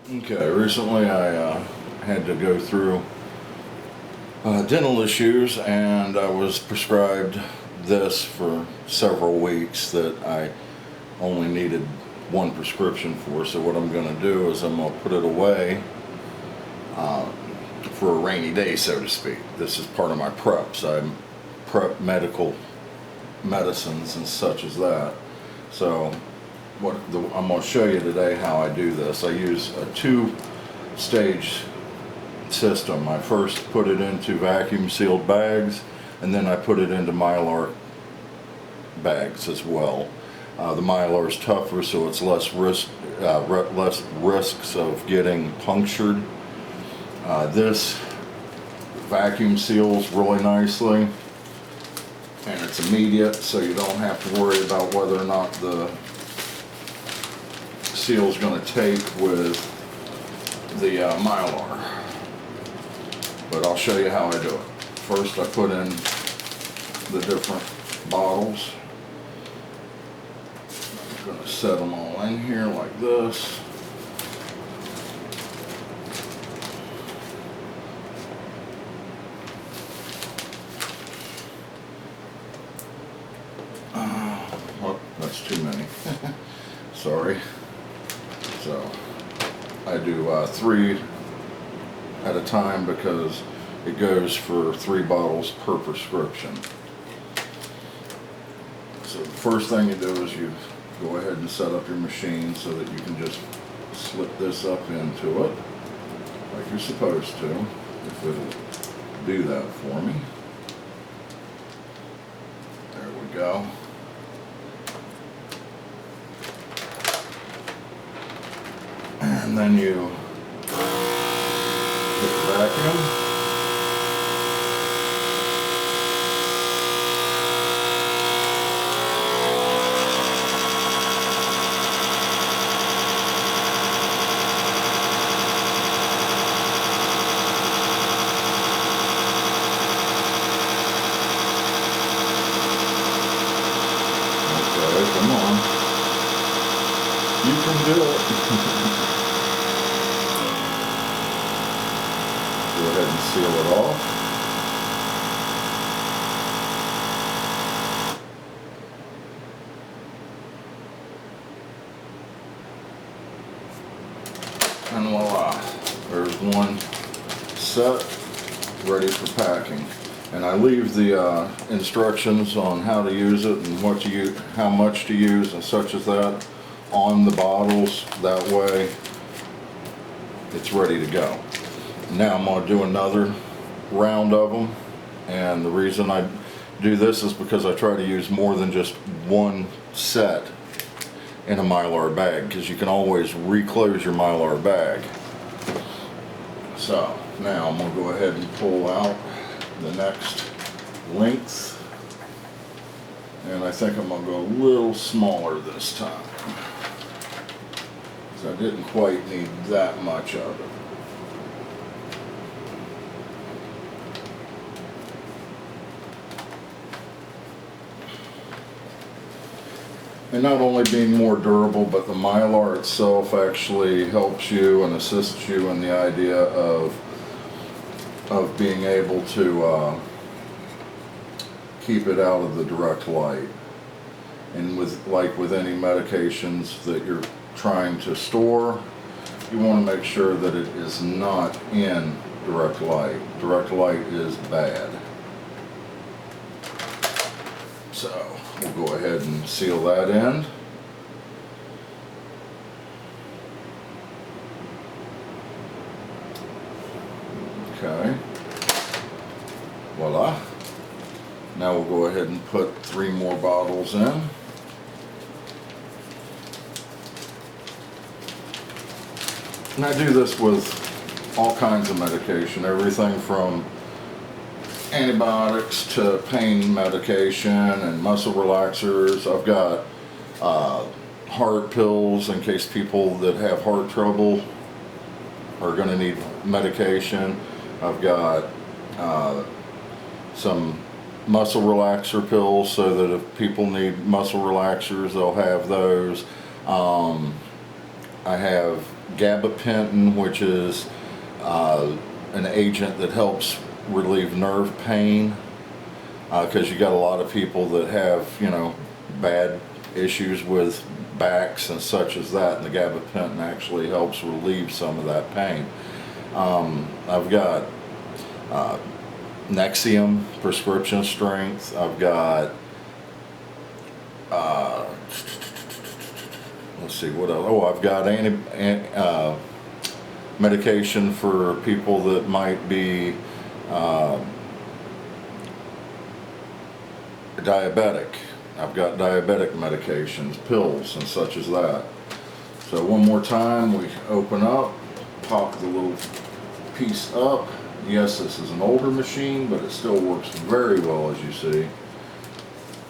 Okay, recently I had to go through dental issues, and I was prescribed this for several weeks that I only needed one prescription for. So what I'm going to do is I'm going to put it away for a rainy day, so to speak. This is part of my preps. I prep medical medicines and such as that. So I'm going to show you today how I do this. I use a two-stage system. I first put it into vacuum sealed bags, and then I put it into Mylar bags as well. The Mylar is tougher, so it's less risks of getting punctured. This vacuum seals really nicely, and it's immediate, so you don't have to worry about whether or not the seal is going to take with the Mylar. But I'll show you how I do it. First, I put in the different bottles. I'm going to set them all in here like this. Oh, that's too many. Sorry. So I do 3 at a time because it goes for 3 bottles per prescription. So the first thing you do is you go ahead and set up your machine so that you can just slip this up into it like you're supposed to, if it'll do that for me. There we go. And then you get the vacuum. Okay, come on. You can do it. Go ahead and seal it off. And voila, there's one set, ready for packing. And I leave the instructions on how to use it and what to use, how much to use and such as that on the bottles. That way it's ready to go. Now I'm going to do another round of them, and the reason I do this is because I try to use more than just one set in a Mylar bag, because you can always reclose your Mylar bag. So now I'm going to go ahead and pull out the next length, and I think I'm going to go a little smaller this time, because I didn't quite need that much of it. And not only being more durable, but the Mylar itself actually helps you and assists you in the idea of being able to keep it out of the direct light. And with any medications that you're trying to store, you want to make sure that it is not in direct light. Direct light is bad. So we'll go ahead and seal that end. Okay. Voila. Now we'll go ahead and put 3 more bottles in. And I do this with all kinds of medication, everything from antibiotics to pain medication and muscle relaxers. I've got heart pills in case people that have heart trouble are going to need medication. I've got some muscle relaxer pills so that if people need muscle relaxers, they'll have those. I have gabapentin, which is an agent that helps relieve nerve pain, because you got a lot of people that have, you know, bad issues with backs and such as that, and the gabapentin actually helps relieve some of that pain. I've got Nexium prescription strength. I've got let's see what else. Oh, I've got medication for people that might be diabetic. I've got diabetic medications, pills, and such as that. So one more time, we open up, pop the little piece up. Yes, this is an older machine, but it still works very well, as you see.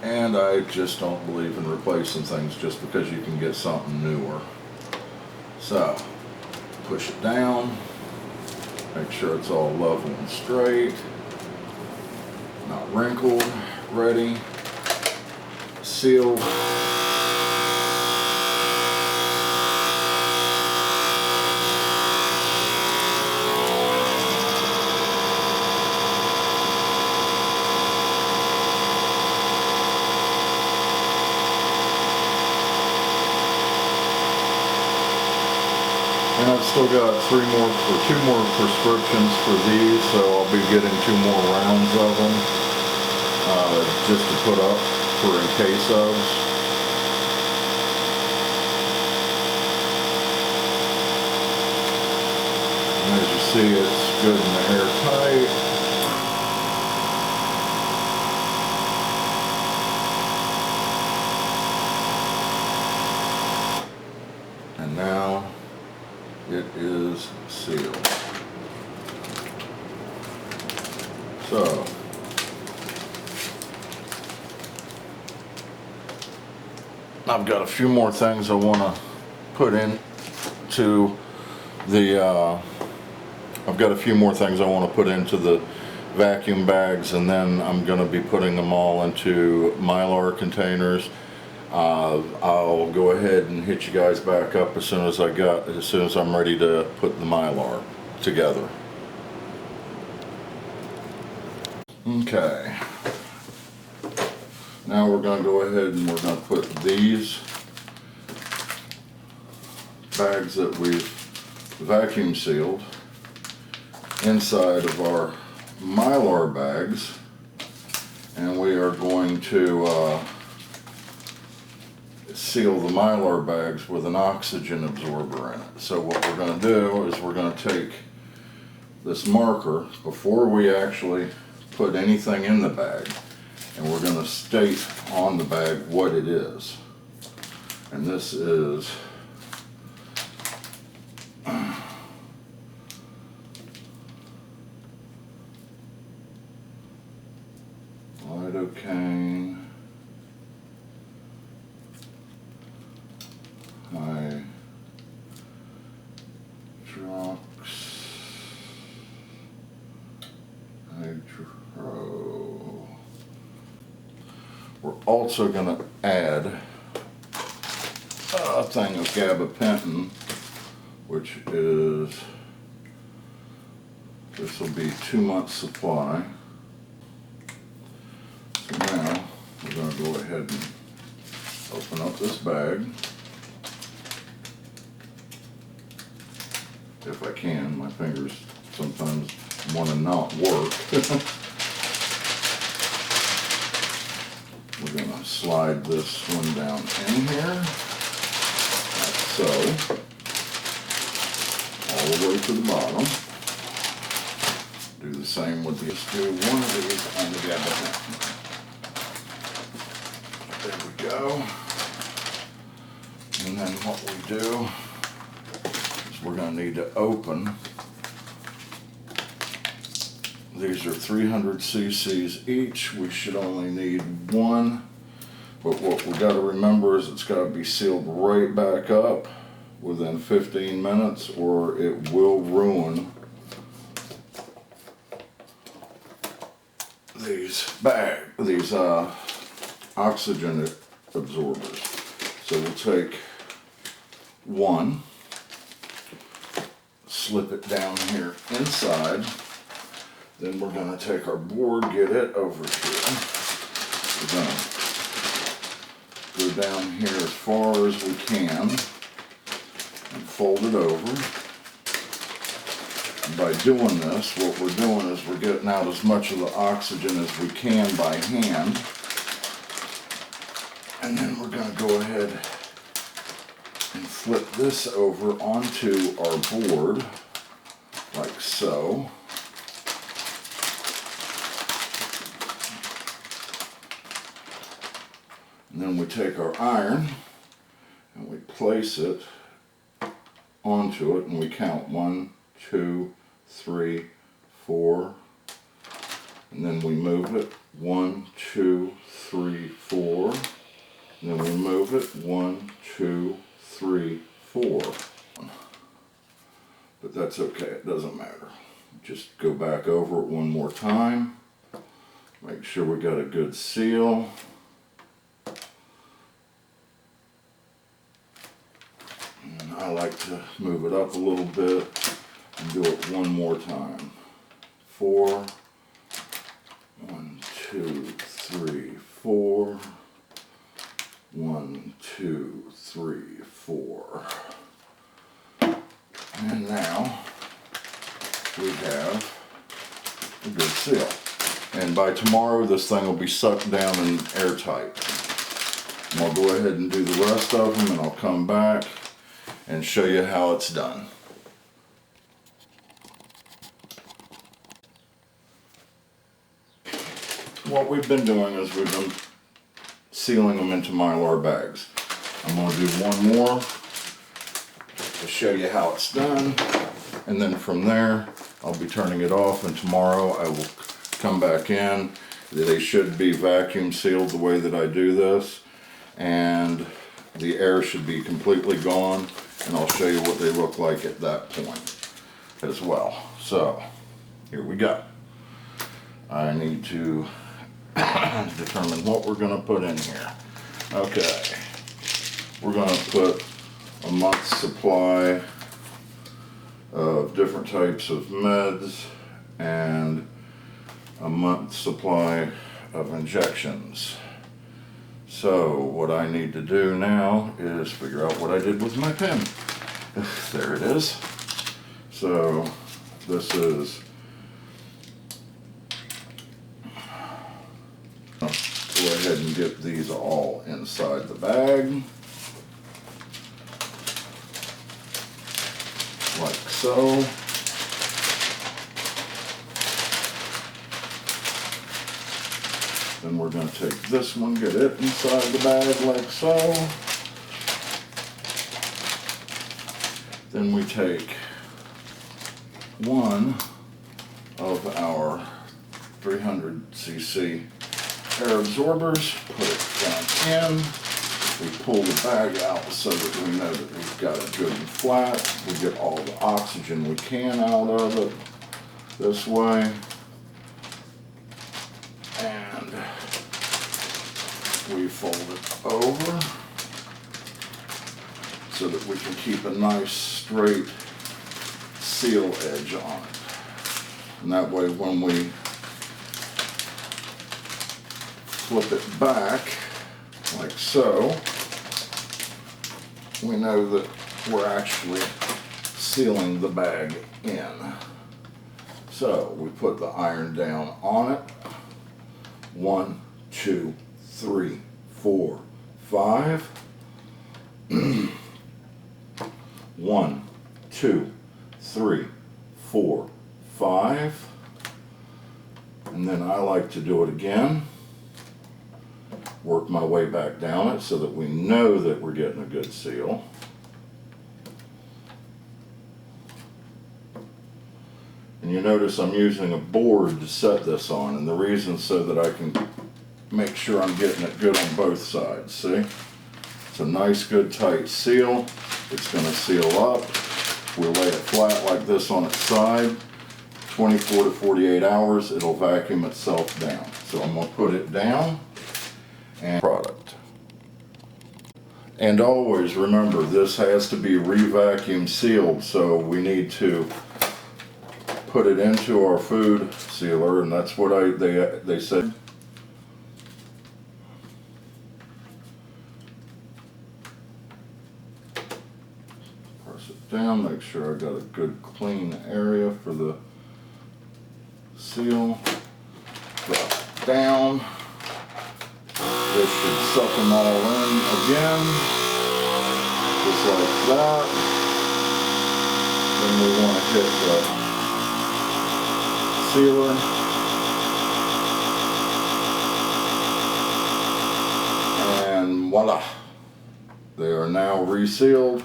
And I just don't believe in replacing things just because you can get something newer. So, push it down, make sure it's all level and straight, not wrinkled, ready, sealed. And I've still got 2 more prescriptions for these, so I'll be getting 2 more rounds of them, just to put up for in case of. And as you see, it's good and airtight. And now it is sealed. So, I've got a few more things I want to put into the vacuum bags, and then I'm going to be putting them all into Mylar containers. I'll go ahead and hit you guys back up as soon as I'm ready to put the Mylar together. Okay. Now we're going to go ahead and we're going to put these bags that we've vacuum sealed inside of our Mylar bags, and we are going to seal the Mylar bags with an oxygen absorber in it. So what we're going to do is we're going to take this marker before we actually put anything in the bag, and we're going to state on the bag what it is. And this is lidocaine hydro. We're also going to add a thing of gabapentin, which is, this will be 2 months supply. So now we're going to go ahead and open up this bag. If I can, my fingers sometimes want to not work. We're going to slide this one down in here, like so, all the way to the bottom. Do the same with the, just do one of these on the gabapentin. There we go. And then what we do is we're going to need to open. These are 300 cc's each. We should only need one. But what we got to remember is it's got to be sealed right back up within 15 minutes, or it will ruin these oxygen absorbers. So we'll take one slip it down here inside. Then we're going to take our board, get it over here. We're going to go down here as far as we can and fold it over. And by doing this, what we're doing is we're getting out as much of the oxygen as we can by hand. And then we're going to go ahead and flip this over onto our board, like so. And then we take our iron and we place it onto it, and we count 1, 2, 3, 4, and then we move it 1, 2, 3, 4, and then we move it 1, 2, 3, 4. But that's okay, it doesn't matter. Just go back over it one more time. Make sure we got a good seal. And I like to move it up a little bit and do it one more time. 4, 1, 2, 3, 4. 1, 2, 3, 4. And now we have a good seal. And by tomorrow this thing will be sucked down and airtight. And I'll go ahead and do the rest of them, and I'll come back and show you how it's done. What we've been doing is we've been sealing them into Mylar bags. I'm going to do one more to show you how it's done, and then from there I'll be turning it off, and tomorrow I will come back in. They should be vacuum sealed the way that I do this, and the air should be completely gone, and I'll show you what they look like at that point as well. So here we go. I need to determine what we're going to put in here. Okay, we're going to put a month's supply of different types of meds and a month's supply of injections. So what I need to do now is figure out what I did with my pen. There it is. So this is, go ahead and get these all inside the bag, like so. Then we're going to take this one, get it inside the bag like so. Then we take one of our 300cc air absorbers, put it down in. We pull the bag out so that we know that we've got it good and flat. We get all the oxygen we can out of it this way. And we fold it over so that we can keep a nice straight seal edge on it. And that way when we flip it back like so, we know that we're actually sealing the bag in. So we put the iron down on it. 1, 2, 3, 4, 5. 1, 2, 3, 4, 5. And then I like to do it again. Work my way back down it so that we know that we're getting a good seal. And you notice I'm using a board to set this on, and the reason so that I can make sure I'm getting it good on both sides. See? It's a nice, good, tight seal. It's going to seal up. We'll lay it flat like this on its side. 24 to 48 hours, it'll vacuum itself down. So I'm going to put it down and product. And always remember, this has to be re-vacuum sealed, so we need to put it into our food sealer, and that's what they said. Press it down, make sure I got a good clean area for the seal. Drop it down. This should suck them all in again, just like that. Then we want to hit the sealer. And voila! They are now resealed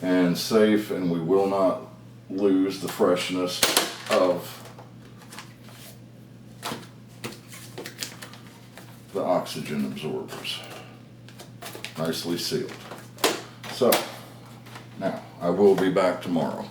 and safe, and we will not lose the freshness of the oxygen absorbers. Nicely sealed. So, now, I will be back tomorrow.